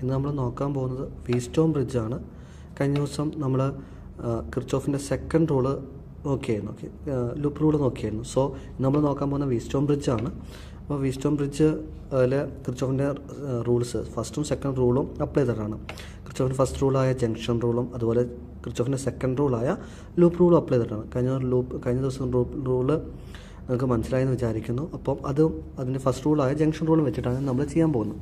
ഇന്ന് നമ്മൾ നോക്കാൻ പോകുന്നത് വീസ്റ്റോൺ ബ്രിഡ്ജാണ്. കഴിഞ്ഞ ദിവസം നമ്മൾ കിർച്ചോഫിൻ്റെ സെക്കൻഡ് റൂള് നോക്കിയായിരുന്നു, ലൂപ്പ് റൂള് നോക്കിയായിരുന്നു. സോ നമ്മൾ നോക്കാൻ പോകുന്ന വീസ്റ്റോൺ ബ്രിഡ്ജാണ്. അപ്പോൾ വീസ്റ്റോൺ ബ്രിഡ്ജ് അതിൽ കിർച്ചോഫിൻ്റെ റൂൾസ് ഫസ്റ്റും സെക്കൻഡ് റൂളും അപ്ലൈ ചെയ്തിട്ടാണ്. കിർച്ചോഫിൻ്റെ ഫസ്റ്റ് റൂളായ ജംഗ്ഷൻ റൂളും അതുപോലെ കിർച്ചോഫിൻ്റെ സെക്കൻഡ് റൂളായ ലൂപ്പ് റൂളും അപ്ലൈ ചെയ്തിട്ടാണ്. കഴിഞ്ഞ ദിവസം റൂള് നിങ്ങൾക്ക് മനസ്സിലായെന്ന് വിചാരിക്കുന്നു. അപ്പം അതിൻ്റെ ഫസ്റ്റ് റൂളായ ജംഗ്ഷൻ റൂളും വെച്ചിട്ടാണ് നമ്മൾ ചെയ്യാൻ പോകുന്നത്.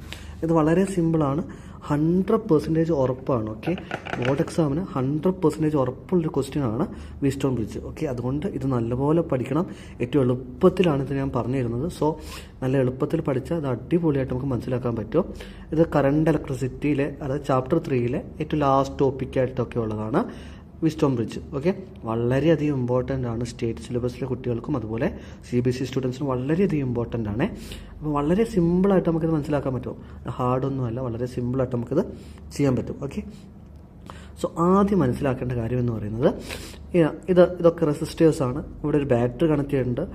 ഇത് വളരെ സിമ്പിളാണ്, 100% ഉറപ്പാണ്. ഓക്കെ, ബോർഡ് എക്സാമിന് 100% ഉറപ്പുള്ളൊരു ക്വസ്റ്റ്യനാണ് വീസ്റ്റോൺ ബ്രിഡ്ജ്. ഓക്കെ, അതുകൊണ്ട് ഇത് നല്ലപോലെ പഠിക്കണം. ഏറ്റവും എളുപ്പത്തിലാണ് ഇത് ഞാൻ പറഞ്ഞു തരുന്നത്. സോ നല്ല എളുപ്പത്തിൽ പഠിച്ചാൽ അത് അടിപൊളിയായിട്ട് നമുക്ക് മനസ്സിലാക്കാൻ പറ്റും. ഇത് കറണ്ട് ഇലക്ട്രിസിറ്റിയിലെ, അതായത് ചാപ്റ്റർ 3-ലെ ഏറ്റവും ലാസ്റ്റ് ടോപ്പിക്കായിട്ടൊക്കെ ഉള്ളതാണ് വീസ്റ്റോൺ ബ്രിഡ്ജ്. ഓക്കെ, വളരെയധികം ഇമ്പോർട്ടൻ്റ് ആണ് സ്റ്റേറ്റ് സിലബസിലെ കുട്ടികൾക്കും അതുപോലെ CBSE സ്റ്റുഡൻസിനും വളരെയധികം ഇമ്പോർട്ടൻ്റ് ആണ്. അപ്പോൾ വളരെ സിമ്പിളായിട്ട് നമുക്കിത് മനസ്സിലാക്കാൻ പറ്റും. ഹാർഡൊന്നുമല്ല, വളരെ സിമ്പിളായിട്ട് നമുക്കിത് ചെയ്യാൻ പറ്റും. ഓക്കെ, സോ ആദ്യം മനസ്സിലാക്കേണ്ട കാര്യം എന്ന് പറയുന്നത് ഇതൊക്കെ റെസിസ്റ്റേഴ്സാണ്. ഇവിടെ ഒരു ബാറ്ററി കണക്ട് ചെയ്തിട്ടുണ്ട്.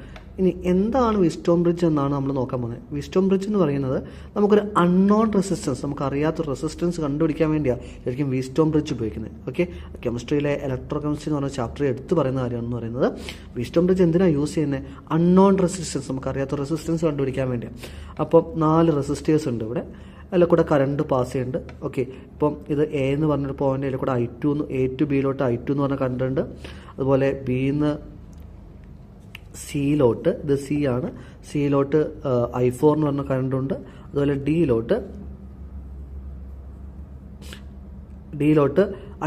ഇനി എന്താണ് വീസ്റ്റോൺ ബ്രിഡ്ജ് എന്നാണ് നമ്മൾ നോക്കാൻ പോകുന്നത്. വീസ്റ്റോൺ ബ്രിഡ്ജ് എന്ന് പറയുന്നത് നമുക്കൊരു അൺനോൺ റെസിസ്റ്റൻസ്, നമുക്കറിയാത്ത റെസിസ്റ്റൻസ് കണ്ടുപിടിക്കാൻ വേണ്ടിയാണ് ശരിക്കും വീസ്റ്റോൺ ബ്രിഡ്ജ് ഉപയോഗിക്കുന്നത്. ഓക്കെ, കെമിസ്ട്രിയിലെ ഇലക്ട്രോ കെമിസ്ട്രി എന്ന് പറഞ്ഞ ചാപ്റ്റർ എടുത്ത് പറയുന്ന കാര്യമാണെന്ന് പറയുന്നത്. വീസ്റ്റോൺ ബ്രിഡ്ജ് എന്തിനാണ് യൂസ് ചെയ്യുന്നത്? അൺനോൺ റെസിസ്റ്റൻസ്, നമുക്കറിയാത്ത റെസിസ്റ്റൻസ് കണ്ടുപിടിക്കാൻ വേണ്ടിയാണ്. അപ്പം 4 റെസിസ്റ്റേഴ്സ് ഉണ്ട് ഇവിടെ. അതിൽ കൂടെ കറണ്ട് പാസ് ചെയ്യുന്നുണ്ട്. ഓക്കെ, ഇപ്പം ഇത് A എന്ന് പറഞ്ഞൊരു പോയിന്റ്, അതിൽ കൂടെ I2 A to Bയിലോട്ട് I2 എന്ന് പറഞ്ഞ കറണ്ട് ഉണ്ട്. അതുപോലെ Bന്ന് Cയിലോട്ട്, ഇത് C ആണ്, Cയിലോട്ട് I4 എന്ന് പറഞ്ഞ കറണ്ടുണ്ട്. അതുപോലെ Dയിലോട്ട്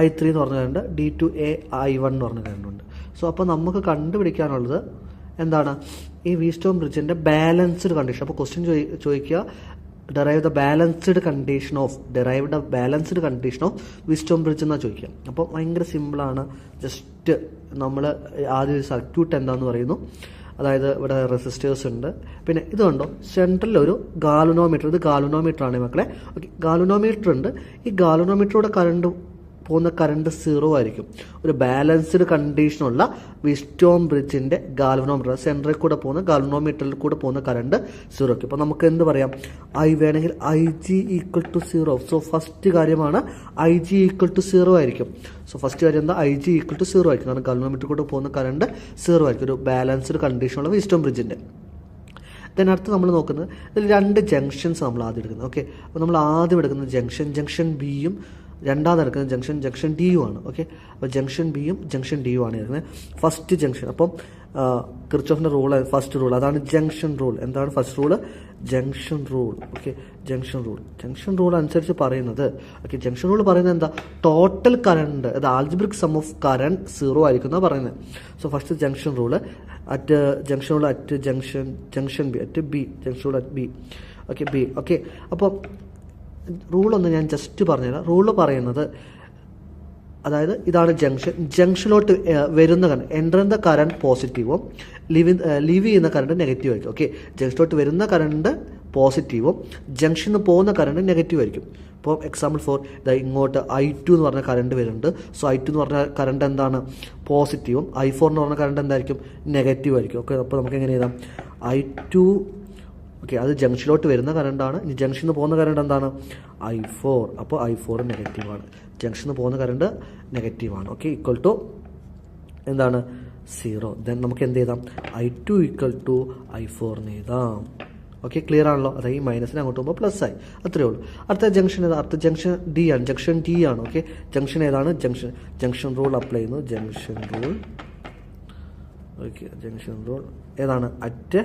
I3 എന്ന് പറഞ്ഞ current, D to A I1 എന്ന് പറഞ്ഞ കറണ്ടുണ്ട്. സോ അപ്പോൾ നമുക്ക് കണ്ടുപിടിക്കാനുള്ളത് എന്താണ്? ഈ വീസ്റ്റോൺ ബ്രിഡ്ജിൻ്റെ ബാലൻസ്ഡ് കണ്ടീഷൻ. അപ്പോൾ ക്വസ്റ്റ്യൻ ചോദിക്കുക, derive the balanced condition of Wheatstone bridge എന്നാണ് ചോദിക്കുക. അപ്പോൾ ഭയങ്കര സിമ്പിളാണ്. ജസ്റ്റ് നമ്മൾ ആദ്യം സർക്യൂട്ട് എന്താണെന്ന് പറയുന്നു. അതായത് ഇവിടെ റെസിസ്റ്റേഴ്സ് ഉണ്ട്. പിന്നെ ഇത് കണ്ടോ, സെൻട്രലിൽ ഒരു ഗാലുനോമീറ്റർ, ഇത് ഗാലുനോമീറ്റർ ആണ് മക്കളെ. ഓക്കെ, ഗാലുനോമീറ്റർ ഉണ്ട്. ഈ ഗാലുനോമീറ്ററോടെ പോകുന്ന കറണ്ട് 0 ആയിരിക്കും. ഒരു ബാലൻസ്ഡ് കണ്ടീഷനുള്ള വീസ്റ്റോൺ ബ്രിഡ്ജിൻ്റെ ഗാൽവനോമീറ്റർ, സെൻട്രൽ കൂടെ പോകുന്ന ഗാൽവനോമീറ്ററിൽ കൂടെ പോകുന്ന കറണ്ട് 0 ആയിരിക്കും. അപ്പോൾ നമുക്ക് എന്ത് പറയാം? വേണമെങ്കിൽ IG = 0. സോ ഫസ്റ്റ് കാര്യമാണ് IG = 0 ആയിരിക്കും. സോ ഫസ്റ്റ് കാര്യം എന്താ? IG = 0 ആയിരിക്കും. കാരണം ഗാൽവനോമീറ്ററിൽ കൂടെ പോകുന്ന കറണ്ട് 0 ആയിരിക്കും, ഒരു ബാലൻസ്ഡ് കണ്ടീഷനുള്ള വീസ്റ്റോൺ ബ്രിഡ്ജിൻ്റെ. അടുത്ത് നമ്മൾ നോക്കുന്നത് ഇതിൽ 2 ജംഗ്ഷൻസ് നമ്മൾ ആദ്യം എടുക്കുന്നത്. ഓക്കെ, അപ്പോൾ നമ്മൾ ആദ്യം എടുക്കുന്നത് ജംഗ്ഷൻ Bയും രണ്ടാമത് എടുക്കുന്നത് ജംഗ്ഷൻ Dയും ആണ്. ഓക്കെ, അപ്പോൾ ജംഗ്ഷൻ Bയും ജംഗ്ഷൻ Dയും ആണ് എടുക്കുന്നത് ഫസ്റ്റ് ജംഗ്ഷൻ. അപ്പം കിർച്ചോഫിൻ്റെ റൂൾ, ഫസ്റ്റ് റൂൾ അതാണ് ജംഗ്ഷൻ റൂൾ. എന്താണ് first rule? Junction rule. Okay, junction rule അനുസരിച്ച് പറയുന്നത്, ഓക്കെ, ജംഗ്ഷൻ റൂൾ പറയുന്നത് എന്താ? ടോട്ടൽ കറണ്ട്, അത് ആൽജിബ്രിക് സം ഓഫ് കറണ്ട് 0 ആയിരിക്കും എന്നാണ് പറയുന്നത്. So first junction rule junction B. Okay, B. Okay, അപ്പോൾ റൂളൊന്ന് ഞാൻ ജസ്റ്റ് പറഞ്ഞുതരാം. റൂള് പറയുന്നത്, അതായത് ഇതാണ് ജംഗ്ഷനിലോട്ട് വരുന്ന കറണ്ട്, എൻ്റർ ദ കറണ്ട് പോസിറ്റീവും ലീവ് ചെയ്യുന്ന കറണ്ട് നെഗറ്റീവ് ആയിരിക്കും. ഓക്കെ, ജംഗ്ഷനിലോട്ട് വരുന്ന കറണ്ട് പോസിറ്റീവും ജംഗ്ഷനിൽ നിന്ന് പോകുന്ന കറണ്ട് നെഗറ്റീവ് ആയിരിക്കും. ഇപ്പോൾ എക്സാമ്പിൾ ഫോർ ഇങ്ങോട്ട് I2 എന്ന് പറഞ്ഞ കറണ്ട് വരുന്നുണ്ട്. സോ I2 എന്ന് പറഞ്ഞ കറണ്ട് എന്താണ്? പോസിറ്റീവും. I4 എന്ന് പറഞ്ഞ കറണ്ട് എന്തായിരിക്കും? നെഗറ്റീവ് ആയിരിക്കും. ഓക്കെ, അപ്പോൾ നമുക്ക് എങ്ങനെ എഴുതാം? I2. ഓക്കെ, അത് ജംഗ്ഷനിലോട്ട് വരുന്ന കറണ്ടാണ്. ഇനി ജംഗ്ഷനിൽ നിന്ന് പോകുന്ന കറണ്ട് എന്താണ്? I4. അപ്പോൾ I4 നെഗറ്റീവാണ്. ജംഗ്ഷനിൽ നിന്ന് പോകുന്ന കറണ്ട് നെഗറ്റീവാണ്. ഓക്കെ, ഈക്വൽ ടു എന്താണ്? 0. ദെൻ നമുക്ക് എന്ത് ചെയ്താം? I2 = I4 എന്ന് എഴുതാം. ഓക്കെ, ക്ലിയർ ആണല്ലോ? അതായത് ഈ മൈനസിന് അങ്ങോട്ട് പോകുമ്പോൾ പ്ലസ് ആയി, അത്രയേ ഉള്ളൂ. അടുത്ത ജംഗ്ഷൻ ഏതാ? അടുത്ത ജംഗ്ഷൻ D ആണ്. ജംഗ്ഷൻ D ആണ്. ഓക്കെ, ജംഗ്ഷൻ ഏതാണ്? ജംഗ്ഷൻ റൂൾ അപ്ലൈ ചെയ്യുന്നു. ജംഗ്ഷൻ റൂൾ ഏതാണ്? അറ്റ്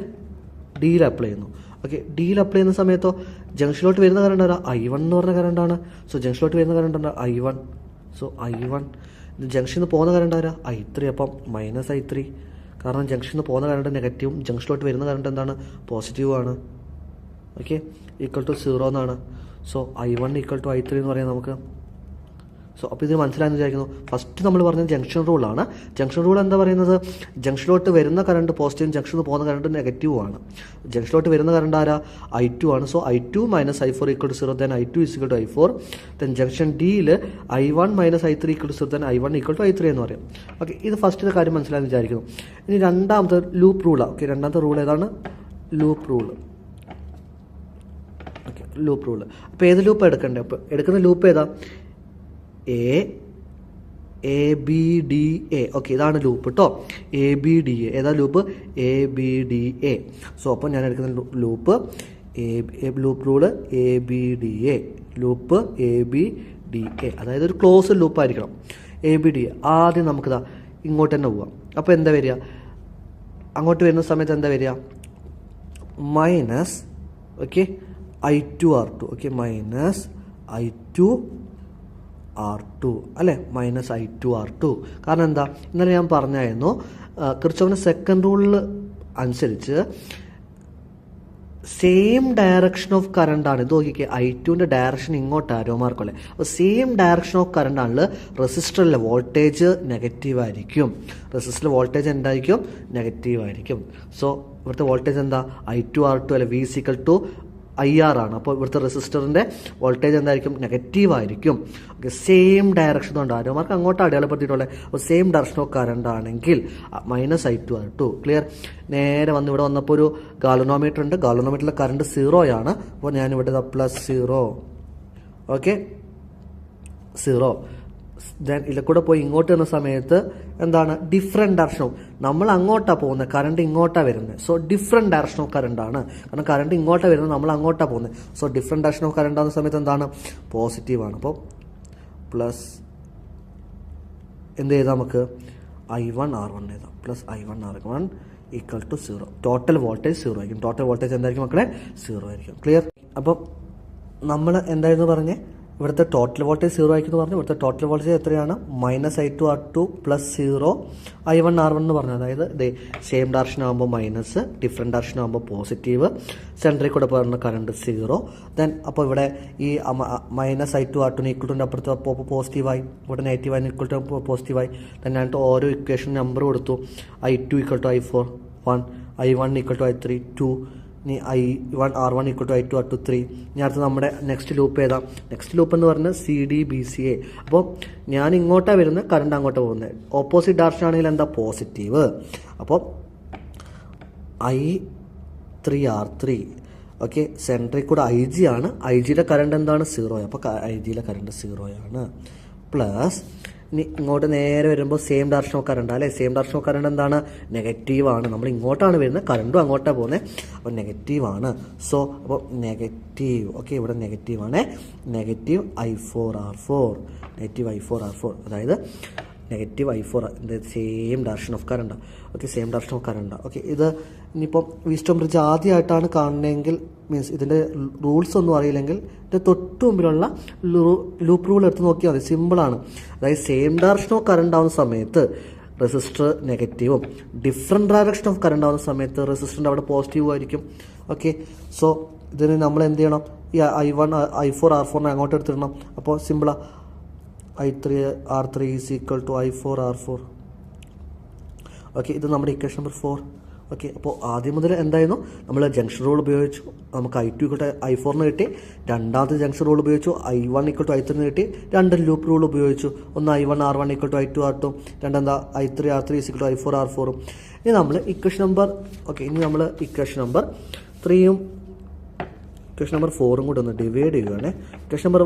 Dയിൽ അപ്ലൈ ചെയ്യുന്നു. ഓക്കെ, Dയിൽ അപ്ലൈ ചെയ്യുന്ന സമയത്തോ ജംഗ്ഷനിലോട്ട് വരുന്ന കറണ്ട് ആരാ? I1 എന്ന് പറഞ്ഞ കറണ്ടാണ്. സോ ജംഗ്ഷനിലോട്ട് വരുന്ന കറണ്ട് എന്താ? I1. So I1. ജംഗ്ഷനിൽ നിന്ന് പോകുന്ന കറണ്ട് ആരാ? I3. അപ്പം -I3, കാരണം ജംഗ്ഷനിൽ നിന്ന് പോകുന്ന കറണ്ട് നെഗറ്റീവും ജംഗ്ഷനിലോട്ട് വരുന്ന കറണ്ട് എന്താണ്? പോസിറ്റീവും ആണ്. ഓക്കെ, = 0 എന്നാണ്. സോ I1 = I3 എന്ന് പറയാം നമുക്ക്. സോ അപ്പോൾ ഇത് മനസ്സിലായെന്ന് വിചാരിക്കുന്നു. ഫസ്റ്റ് നമ്മൾ പറഞ്ഞത് ജംഗ്ഷൻ റൂളാണ്. ജംഗ്ഷൻ റൂൾ എന്താ പറയുന്നത്? ജംഗ്ഷനിലോട്ട് വരുന്ന കറണ്ട് പോസിറ്റീവും ജംഗ്ഷനിൽ നിന്ന് പോകുന്ന കറണ്ട് നെഗറ്റീവും ആണ്. ജംഗ്ഷനിലോട്ട് വരുന്ന കറണ്ട് ആരാ? I2 ആണ്. സോ I2 - I4 = 0. Then I2 = I4. Then junction Dയിൽ I1 - I3 = 0. Then I1 = I3 എന്ന് പറയും. ഓക്കെ, ഇത് ഫസ്റ്റ് കാര്യം മനസ്സിലായെന്ന് വിചാരിക്കുന്നു. ഇനി രണ്ടാമത്തെ ലൂപ്പ് റൂളാണ്. ഓക്കെ, രണ്ടാമത്തെ റൂൾ ഏതാണ്? Loop rule. Okay, loop rule. അപ്പോൾ ഏത് ലൂപ്പ് എടുക്കണ്ടേ? അപ്പോൾ എടുക്കുന്ന ലൂപ്പ് ഏതാ? A B D A. Okay, ഇതാണ് ലൂപ്പ് കേട്ടോ. A B D A. ഏതാ loop? A B D A. So അപ്പോൾ ഞാൻ എടുക്കുന്ന loop loop rule A B D A. Loop A B D A, അതായത് ഒരു ക്ലോസ് ലൂപ്പ് ആയിരിക്കണം. A B D A. ആദ്യം നമുക്കിതാ ഇങ്ങോട്ട് തന്നെ പോവാം. അപ്പോൾ എന്താ വരിക? അങ്ങോട്ട് വരുന്ന സമയത്ത് എന്താ വരിക? Minus okay I2 R2. Okay, minus I2 R2 അല്ലേ? Minus I2 R2. കാരണം എന്താ? ഇന്നലെ ഞാൻ പറഞ്ഞായിരുന്നു കിർച്ചോഫിൻ്റെ സെക്കൻഡ് റൂളിൽ അനുസരിച്ച് സെയിം ഡയറക്ഷൻ ഓഫ് കറണ്ട് ആണ്. ഇത് നോക്കിക്കേ, I2ൻ്റെ ഡയറക്ഷൻ ഇങ്ങോട്ട് ആരോ മാർക്കല്ലേ. അപ്പോൾ സെയിം ഡയറക്ഷൻ ഓഫ് കറണ്ട് ആണെങ്കിൽ റെസിസ്റ്ററിലെ വോൾട്ടേജ് നെഗറ്റീവ് ആയിരിക്കും. റെസിസ്റ്ററിലെ വോൾട്ടേജ് എന്തായിരിക്കും? നെഗറ്റീവ് ആയിരിക്കും. സോ ഇവിടുത്തെ വോൾട്ടേജ് എന്താ? I2 R2 അല്ലെ? V IR ആണ്. അപ്പോൾ ഇവിടുത്തെ റെസിസ്റ്ററിൻ്റെ വോൾട്ടേജ് എന്തായിരിക്കും? നെഗറ്റീവ് ആയിരിക്കും. ഓക്കെ, സെയിം ഡയറക്ഷൻ കൊണ്ട് ആരോമാർക്ക് അങ്ങോട്ട് അടയാളപ്പെടുത്തിയിട്ടുള്ളത്. അപ്പോൾ സെയിം ഡയറക്ഷൻ ഓഫ് കറണ്ട് ആണെങ്കിൽ മൈനസ് I2 R2. ക്ലിയർ? നേരെ വന്ന് ഇവിടെ വന്നപ്പോൾ ഒരു ഗാലനോമീറ്റർ ഉണ്ട്. ഗാലനോമീറ്ററിലെ കറണ്ട് 0 ആണ്. അപ്പോൾ ഞാനിവിടെ +0. ഓക്കെ, 0. ദെൻ ഇതിൽ കൂടെ പോയി ഇങ്ങോട്ട് വരുന്ന സമയത്ത് എന്താണ്? ഡിഫറെൻറ്റ് ഡയറക്ഷൻ ഓഫ്, നമ്മൾ അങ്ങോട്ടാണ് പോകുന്നത്, കറണ്ട് ഇങ്ങോട്ടാണ് വരുന്നത്. സോ ഡിഫറെൻറ്റ് ഡയറക്ഷൻ ഓഫ് കറണ്ടാണ്. കാരണം കറണ്ട് ഇങ്ങോട്ടാണ് വരുന്നത്, നമ്മൾ അങ്ങോട്ടാണ് പോകുന്നത്. So different direction of current ആകുന്ന സമയത്ത് എന്താണ്? പോസിറ്റീവാണ്. അപ്പോൾ പ്ലസ് എന്ത് ചെയ്താൽ നമുക്ക് I1 R1 എഴുതാം. Plus I1 R1 = 0. Total voltage 0 ആയിരിക്കും. ടോട്ടൽ വോൾട്ടേജ് എന്തായിരിക്കും മക്കളെ? 0 ആയിരിക്കും. ക്ലിയർ? അപ്പം നമ്മൾ എന്തായിരുന്നു പറഞ്ഞേ? ഇവിടുത്തെ ടോട്ടൽ വോൾട്ടേജ് 0 ആയിരിക്കും എന്ന് പറഞ്ഞു. ഇവിടുത്തെ ടോട്ടൽ വോൾട്ടേജ് എത്രയാണ്? -I2 R2 +0 I1 R1 എന്ന് പറഞ്ഞു. അതായത് ഇത് സെയിം ഡയറക്ഷൻ ആകുമ്പോൾ മൈനസ്, ഡിഫറെൻറ്റ് ഡയറക്ഷൻ ആകുമ്പോൾ പോസിറ്റീവ്, സെൻറ്ററിൽ കൂടെ പറഞ്ഞ കറണ്ട് 0. ദെൻ അപ്പോൾ ഇവിടെ ഈ -I2 R2 = അപ്പുറത്ത് അപ്പോൾ പോസിറ്റീവായി, ഇവിടെ നെഗറ്റീവായി = പോസിറ്റീവായി. ദെൻ ഞാനിട്ട് ഓരോ ഇക്വേഷൻ നമ്പർ കൊടുത്തു. I2 = I4 1, I1 = I3 2, ഇനി I1 R1 = I2 R2 3. ഇനി അടുത്ത് നമ്മുടെ നെക്സ്റ്റ് ലൂപ്പ് ഏതാ? നെക്സ്റ്റ് ലൂപ്പ് എന്ന് പറഞ്ഞാൽ CDBCA. അപ്പോൾ ഞാൻ ഇങ്ങോട്ടാണ് വരുന്നത്, കറണ്ട് അങ്ങോട്ട് പോകുന്നത്. ഓപ്പോസിറ്റ് ഡയറക്ഷൻ ആണെങ്കിൽ എന്താ? പോസിറ്റീവ്. അപ്പോൾ I3 R3. ഓക്കെ, സെൻട്രിൽ കൂടെ IG ആണ്. IGയുടെ കറണ്ട് എന്താണ്? 0. അപ്പോൾ IGയിലെ കറണ്ട് 0 ആണ്. പ്ലസ് ഇനി ഇങ്ങോട്ട് നേരെ വരുമ്പോൾ സെയിം ഡയറക്ഷൻ ഓഫ് കറണ്ട് അല്ലേ? സെയിം ഡയറക്ഷൻ ഓഫ് കറണ്ട് എന്താണ്? നെഗറ്റീവാണ്. നമ്മൾ ഇങ്ങോട്ടാണ് വരുന്നത്, കറണ്ടും അങ്ങോട്ടാണ് പോകുന്നത്. അപ്പോൾ നെഗറ്റീവാണ്. സോ അപ്പോൾ നെഗറ്റീവ്. ഓക്കെ, ഇവിടെ നെഗറ്റീവാണ്. Negative I4 R4. Negative I4 R4, അതായത് negative I4 same direction of current. Okay, same direction of current. Okay, ഇത് ഇനിയിപ്പം വീസ്റ്റോൺ ബ്രിഡ്ജ് ആദ്യമായിട്ടാണ് കാണണമെങ്കിൽ, മീൻസ് ഇതിൻ്റെ റൂൾസ് ഒന്നും അറിയില്ലെങ്കിൽ ഇതിൻ്റെ തൊട്ട് മുമ്പിലുള്ള ലൂപ്പ് റൂൾ എടുത്ത് നോക്കിയാൽ മതി. സിമ്പിളാണ്. അതായത് സെയിം ഡയറക്ഷൻ ഓഫ് കറണ്ട് ആവുന്ന സമയത്ത് റെസിസ്റ്റർ നെഗറ്റീവും, ഡിഫറെൻറ്റ് ഡയറക്ഷൻ ഓഫ് കറണ്ട് ആവുന്ന സമയത്ത് റെസിസ്റ്ററിൻ്റെ അവിടെ പോസിറ്റീവും ആയിരിക്കും. ഓക്കെ, സോ ഇതിന് നമ്മൾ എന്ത് ചെയ്യണം? ഈ I1 I4 R4 അങ്ങോട്ട് എടുത്തിടണം. അപ്പോൾ സിമ്പിളാണ്. I3 R3 = I4 R4. Okay, ഇത് നമ്മുടെ ഇക്വേഷൻ നമ്പർ 4. ഓക്കെ, അപ്പോൾ ആദ്യം മുതൽ എന്തായിരുന്നു? നമ്മൾ ജംഗ്ഷൻ റൂൾ ഉപയോഗിച്ചു, നമുക്ക് I2 = I4 എന്ന് കിട്ടി. രണ്ടാമത്തെ ജംഗ്ഷൻ റൂൾ ഉപയോഗിച്ചു, I1 = I3 എന്ന് കിട്ടി. രണ്ട് ലൂപ്പ് റൂൾ ഉപയോഗിച്ചു. ഒന്ന് I1 R1 = I2 R2, രണ്ടെന്താ I3 R3 = I4 R4. ഇനി നമ്മൾ ഇക്വേഷൻ നമ്പർ ഇക്വേഷൻ നമ്പർ 3യും ഇക്വേഷൻ നമ്പർ 4ഉം കൂടെ ഒന്ന് ഡിവൈഡ് ചെയ്യുകയാണ്. Equation number